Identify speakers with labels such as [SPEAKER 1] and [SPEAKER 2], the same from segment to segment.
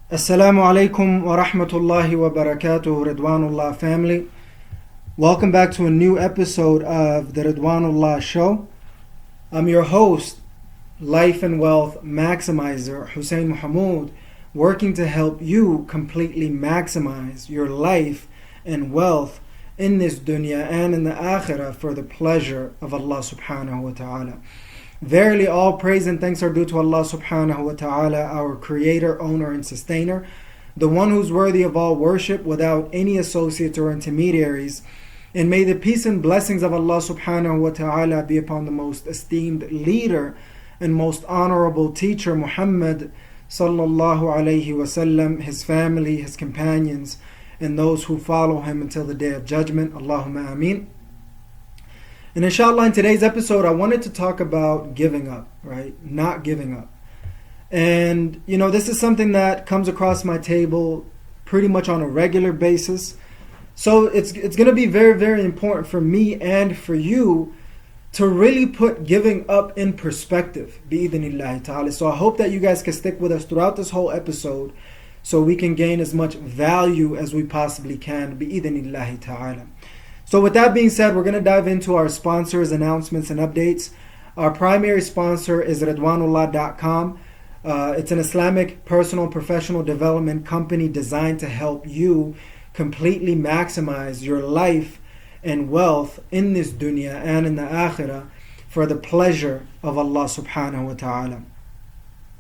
[SPEAKER 1] Assalamu alaikum wa rahmatullahi wa barakatuh, Ridwanullah family. Welcome back to a new episode of the Ridwanullah Show. I'm your host, Life and Wealth Maximizer, Hussein Mohamud, working to help you completely maximize your life and wealth in this dunya and in the akhirah for the pleasure of Allah subhanahu wa ta'ala. Verily, all praise and thanks are due to Allah subhanahu wa ta'ala, our creator, owner, and sustainer, the one who's worthy of all worship without any associates or intermediaries. And may the peace and blessings of Allah subhanahu wa ta'ala be upon the most esteemed leader and most honorable teacher, Muhammad sallallahu alayhi wasallam, his family, his companions, and those who follow him until the day of judgment. Allahumma ameen. And inshallah, in today's episode, I wanted to talk about giving up, right? Not giving up. And, this is something that comes across my table pretty much on a regular basis. So it's going to be very, very important for me and for you to really put giving up in perspective, bi'idhnillahi ta'ala. So I hope that you guys can stick with us throughout this whole episode so we can gain as much value as we possibly can, bi'idhnillahi ta'ala. So with that being said, we're going to dive into our sponsors, announcements, and updates. Our primary sponsor is Ridwanullah.com. It's an Islamic personal professional development company designed to help you completely maximize your life and wealth in this dunya and in the akhirah for the pleasure of Allah subhanahu wa ta'ala.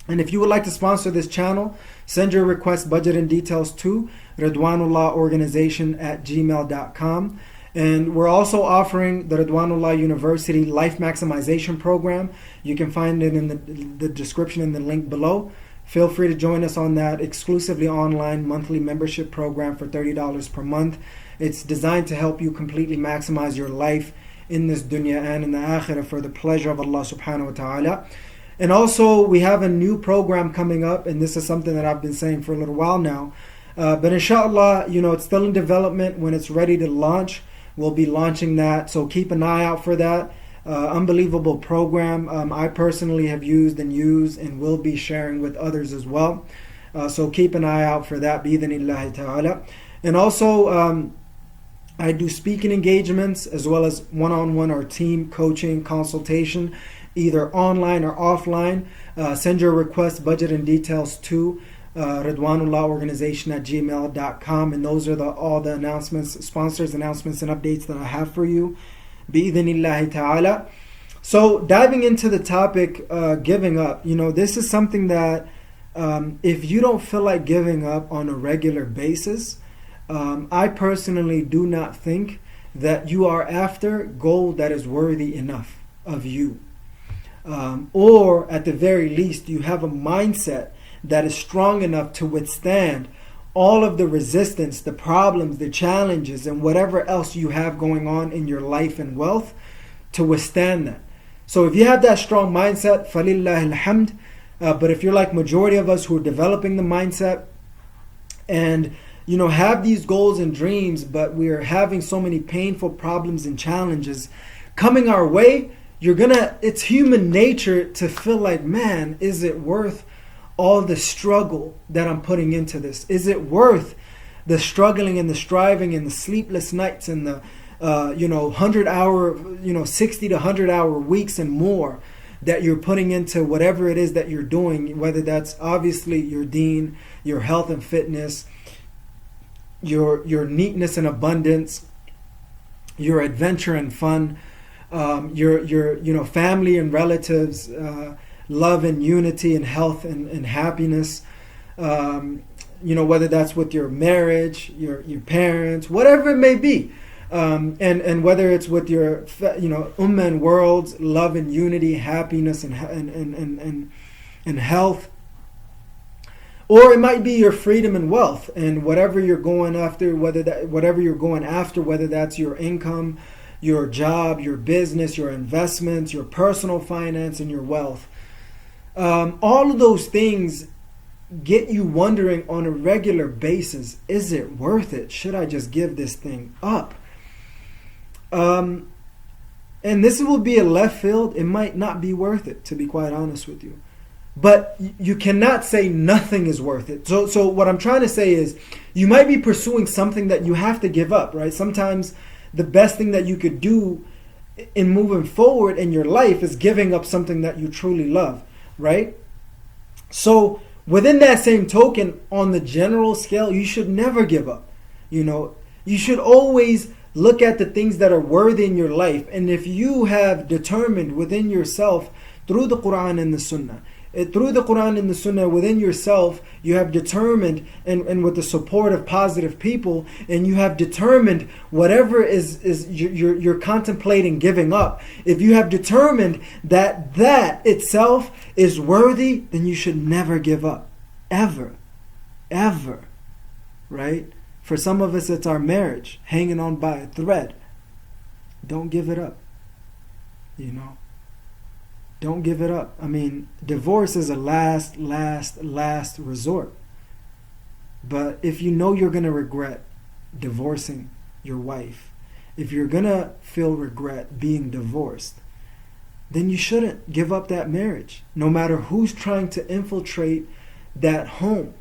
[SPEAKER 1] And if you would like to sponsor this channel, send your request, budget, and details to Ridwanullah Organization at gmail.com. And we're also offering the Ridwanullah University Life Maximization Program. You can find it in the description in the link below. Feel free to join us on that exclusively online monthly membership program for $30 per month. It's designed to help you completely maximize your life in this dunya and in the akhirah for the pleasure of Allah subhanahu wa ta'ala. And also we have a new program coming up, and this is something that I've been saying for a little while now. But inshallah, it's still in development. When it's ready to launch, we'll be launching that, so keep an eye out for that. Unbelievable program. I personally have used and will be sharing with others as well. So keep an eye out for that, bi'idhnillahi ta'ala. And also, I do speaking engagements as well as one-on-one or team coaching consultation, either online or offline. Send your request, budget, and details to Ridwanullah Organization at gmail.com. And those are all the announcements, sponsors, announcements, and updates that I have for you, bi'idhnillahi ta'ala. So diving into the topic, giving up, this is something that if you don't feel like giving up on a regular basis, I personally do not think that you are after gold that is worthy enough of you. Or at the very least, you have a mindset that is strong enough to withstand all of the resistance, the problems, the challenges, and whatever else you have going on in your life and wealth, to withstand that. So if you have that strong mindset, فَلِلَّهِ الْحَمْدِ. But if you're like majority of us who are developing the mindset and have these goals and dreams, but we're having so many painful problems and challenges coming our way, it's human nature to feel like, man, is it worth all the struggle that I'm putting into this? Is it worth the struggling and the striving and the sleepless nights and the 100-hour, 60 to 100-hour weeks and more that you're putting into whatever it is that you're doing, whether that's obviously your deen, your health and fitness, your neatness and abundance, your adventure and fun, your family and relatives, love and unity and health and happiness, whether that's with your marriage, your parents, whatever it may be, and whether it's with your ummah and world's love and unity, happiness and health, or it might be your freedom and wealth and whatever you're going after, whether that's your income, your job, your business, your investments, your personal finance, and your wealth. All of those things get you wondering on a regular basis, is it worth it? Should I just give this thing up? And this will be a left field. It might not be worth it, to be quite honest with you. But you cannot say nothing is worth it. So what I'm trying to say is, you might be pursuing something that you have to give up, right? Sometimes the best thing that you could do in moving forward in your life is giving up something that you truly love, right? So within that same token, on the general scale, you should never give up. You should always look at the things that are worthy in your life. And if you have determined within yourself through the Quran and the Sunnah, within yourself, you have determined, and with the support of positive people, and you have determined whatever is you're contemplating giving up. If you have determined that itself is worthy, then you should never give up, ever, right? For some of us, it's our marriage, hanging on by a thread. Don't give it up, Don't give it up. I mean, divorce is a last resort. But if you know you're going to regret divorcing your wife, if you're going to feel regret being divorced, then you shouldn't give up that marriage, no matter who's trying to infiltrate that home.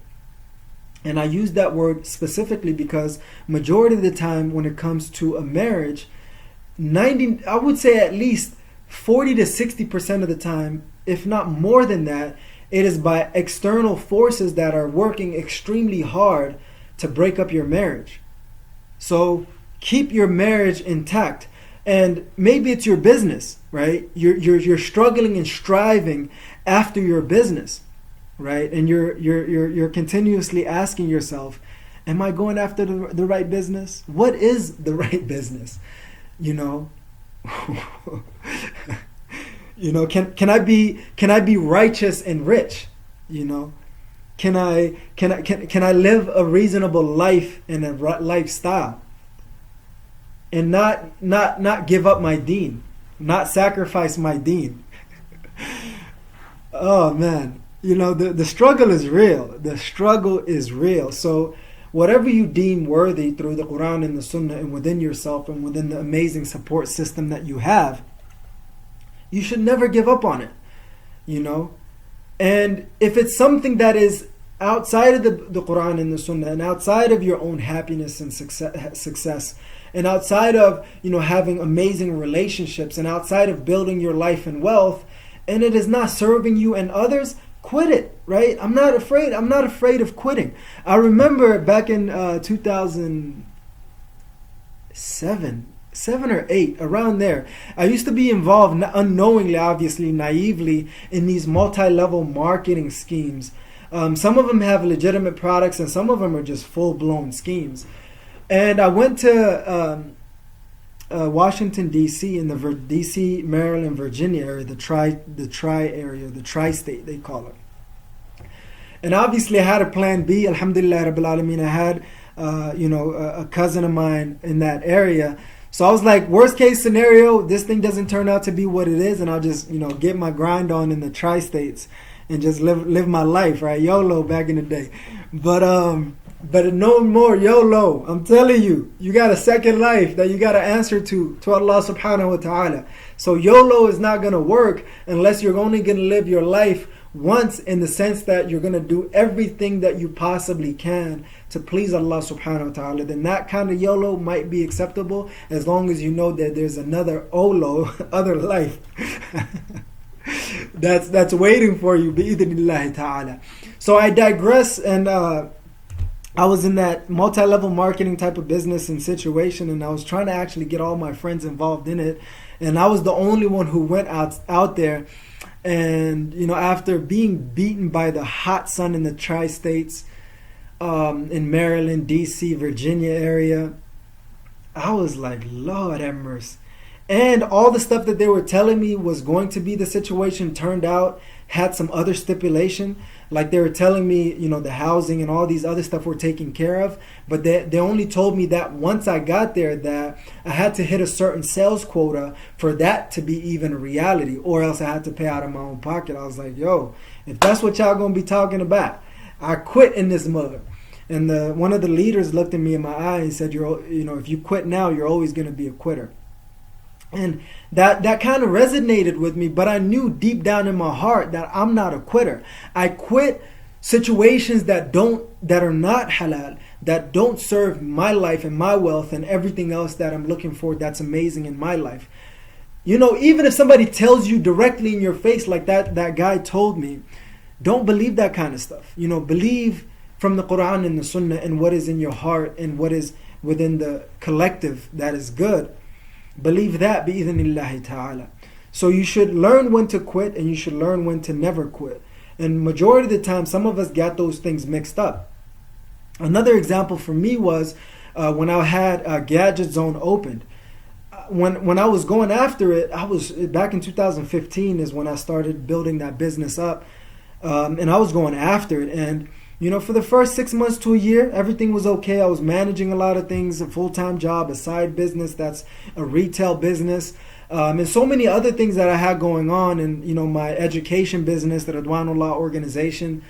[SPEAKER 1] And I use that word specifically because majority of the time when it comes to a marriage, I would say at least 40 to 60% of the time, if not more than that, it is by external forces that are working extremely hard to break up your marriage. So keep your marriage intact. And maybe it's your business, right? You're struggling and striving after your business, right? And you're continuously asking yourself, am I going after the right business? What is the right business? Can I be righteous and rich? Can I live a reasonable life and a lifestyle, and not give up my Deen, not sacrifice my Deen? Oh man, the struggle is real. The struggle is real. So whatever you deem worthy through the Quran and the Sunnah and within yourself and within the amazing support system that you have, you should never give up on it, And if it's something that is outside of the Quran and the Sunnah and outside of your own happiness and success and outside of, having amazing relationships and outside of building your life and wealth, and it is not serving you and others, quit it, right? I'm not afraid of quitting. I remember back in 2007 or 8, around there, I used to be involved unknowingly, obviously, naively, in these multi-level marketing schemes. Some of them have legitimate products and some of them are just full-blown schemes. And I went to Washington, D.C., in the D.C., Maryland, Virginia area, the tri-state, they call it. And obviously I had a plan B, alhamdulillah rabbil alameen. I had a cousin of mine in that area. So I was like, worst case scenario, this thing doesn't turn out to be what it is, and I'll just, get my grind on in the tri-states and just live my life, right? YOLO back in the day. But no more YOLO. I'm telling you, you got a second life that you got to answer to Allah subhanahu wa ta'ala. So YOLO is not going to work unless you're only going to live your life once, in the sense that you're going to do everything that you possibly can to please Allah subhanahu wa ta'ala. Then that kind of YOLO might be acceptable, as long as you know that there's another OLO, other life, that's waiting for you, bi'idhnillahi ta'ala. So I digress, and I was in that multi-level marketing type of business and situation, and I was trying to actually get all my friends involved in it, and I was the only one who went out there. And after being beaten by the hot sun in the tri-states, in Maryland, D.C., Virginia area, I was like, Lord have mercy. And all the stuff that they were telling me was going to be the situation turned out had some other stipulation. Like they were telling me, the housing and all these other stuff were taken care of. But they only told me that once I got there, that I had to hit a certain sales quota for that to be even a reality, or else I had to pay out of my own pocket. I was like, yo, if that's what y'all gonna be talking about, I quit in this mother. And one of the leaders looked at me in my eye and said, if you quit now, you're always gonna be a quitter. And that kind of resonated with me, but I knew deep down in my heart that I'm not a quitter. I quit situations that are not halal, that don't serve my life and my wealth and everything else that I'm looking for that's amazing in my life. You know, even if somebody tells you directly in your face like that guy told me, don't believe that kind of stuff. You know, believe from the Quran and the Sunnah and what is in your heart and what is within the collective that is good. Believe that bi'idhnillahi ta'ala. So you should learn when to quit and you should learn when to never quit. And majority of the time, some of us got those things mixed up. Another example for me was when I had Gadget Zone opened. When I was going after it, I was back in 2015 is when I started building that business up. And I was going after it. And, you know, for the first 6 months to a year, everything was okay. I was managing a lot of things, a full-time job, a side business that's a retail business, and so many other things that I had going on. And, you know, my education business, the Ridwanullah Organization,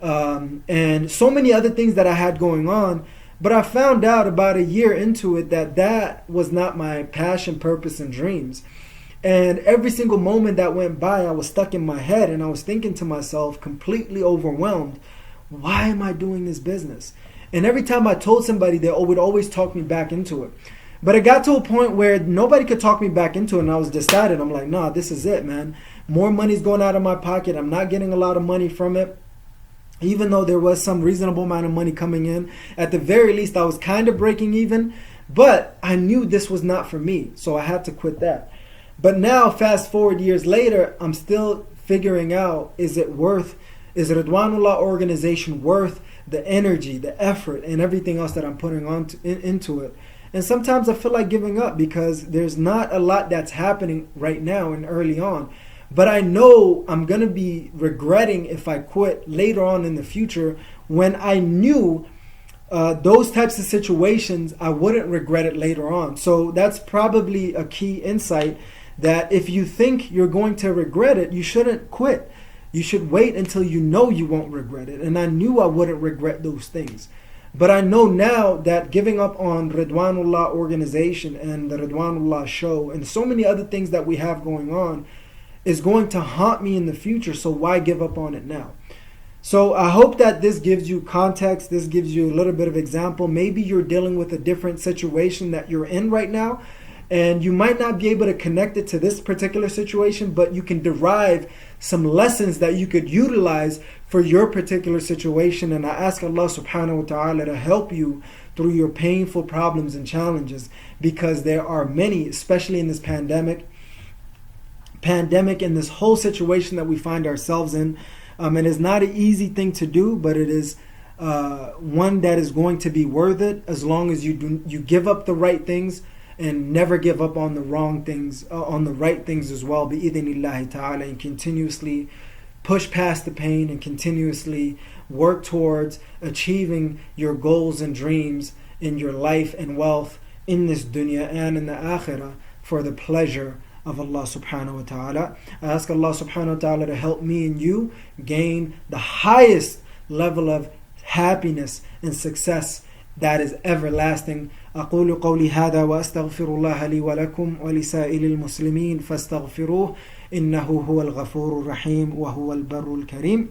[SPEAKER 1] and so many other things that I had going on. But I found out about a year into it that was not my passion, purpose, and dreams. And every single moment that went by, I was stuck in my head and I was thinking to myself, completely overwhelmed, why am I doing this business? And every time I told somebody, they would always talk me back into it. But it got to a point where nobody could talk me back into it, and I was decided. I'm like, nah, this is it, man. More money's going out of my pocket. I'm not getting a lot of money from it. Even though there was some reasonable amount of money coming in, at the very least, I was kind of breaking even. But I knew this was not for me, so I had to quit that. But now, fast forward years later, I'm still figuring out, is Ridwanullah Organization worth the energy, the effort, and everything else that I'm putting into it? And sometimes I feel like giving up because there's not a lot that's happening right now and early on. But I know I'm going to be regretting if I quit later on in the future. When I knew those types of situations, I wouldn't regret it later on. So that's probably a key insight, that if you think you're going to regret it, you shouldn't quit. You should wait until you know you won't regret it. And I knew I wouldn't regret those things. But I know now that giving up on Ridwanullah Organization and the Ridwanullah Show and so many other things that we have going on is going to haunt me in the future. So why give up on it now? So I hope that this gives you context. This gives you a little bit of example. Maybe you're dealing with a different situation that you're in right now, and you might not be able to connect it to this particular situation, but you can derive some lessons that you could utilize for your particular situation. And I ask Allah subhanahu wa ta'ala to help you through your painful problems and challenges, because there are many, especially in this pandemic and this whole situation that we find ourselves in. And it's not an easy thing to do, but it is one that is going to be worth it, as long as you give up the right things and never give up on the wrong things, on the right things as well, bi'idhnillahi ta'ala, and continuously push past the pain and continuously work towards achieving your goals and dreams in your life and wealth in this dunya and in the akhirah for the pleasure of Allah subhanahu wa ta'ala. I ask Allah subhanahu wa ta'ala to help me and you gain the highest level of happiness and success that is everlasting. أقول قولي هذا وأستغفر الله لي ولكم ولسائر المسلمين فاستغفروه إنه هو الغفور الرحيم وهو البر الكريم.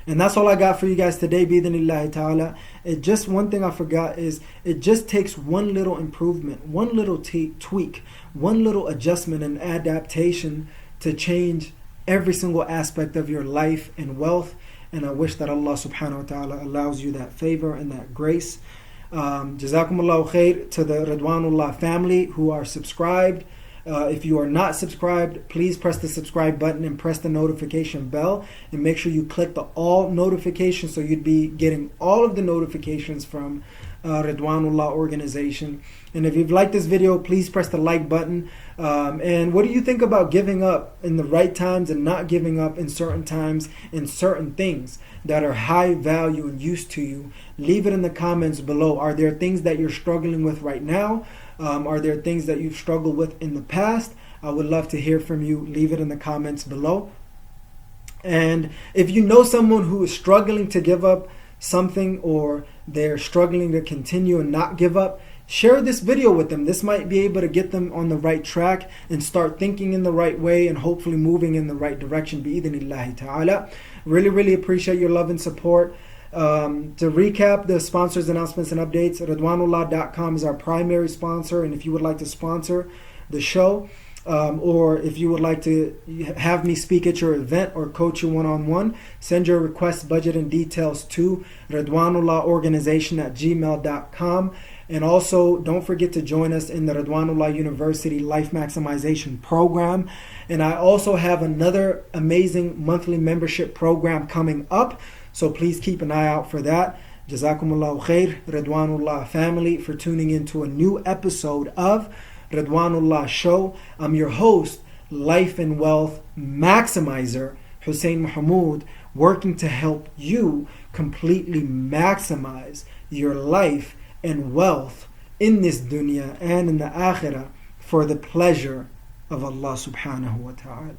[SPEAKER 1] And that's all I got for you guys today, bi'idhnillahi ta'ala. Just one thing I forgot is, it just takes one little improvement, one little tweak, one little adjustment and adaptation to change every single aspect of your life and wealth. And I wish that Allah subhanahu wa ta'ala allows you that favor and that grace. Jazakumullahu khair to the Ridwanullah family who are subscribed. If you are not subscribed, please press the subscribe button and press the notification bell, and make sure you click the all notifications so you'd be getting all of the notifications from Ridwanullah Organization. And if you've liked this video, please press the like button. And what do you think about giving up in the right times and not giving up in certain times in certain things that are high value and use to you? Leave it in the comments below. Are there things that you're struggling with right now? Are there things that you've struggled with in the past? I would love to hear from you. Leave it in the comments below. And if you know someone who is struggling to give up something, or they're struggling to continue and not give up, share this video with them. This might be able to get them on the right track and start thinking in the right way and hopefully moving in the right direction. Bi-idhnillahi ta'ala. Really appreciate your love and support. To recap the sponsors, announcements, and updates, Ridwanullah.com is our primary sponsor. And if you would like to sponsor the show, or if you would like to have me speak at your event or coach you one-on-one, send your request, budget, and details to Ridwanullah Organization at gmail.com. And also, don't forget to join us in the Ridwanullah University Life Maximization Program. And I also have another amazing monthly membership program coming up, so please keep an eye out for that. Jazakumullahu khair, Ridwanullah family, for tuning into a new episode of Ridwanullah Show. I'm your host, Life and Wealth Maximizer, Hussein Mohamud, working to help you completely maximize your life and wealth in this dunya and in the akhirah for the pleasure of Allah subhanahu wa ta'ala.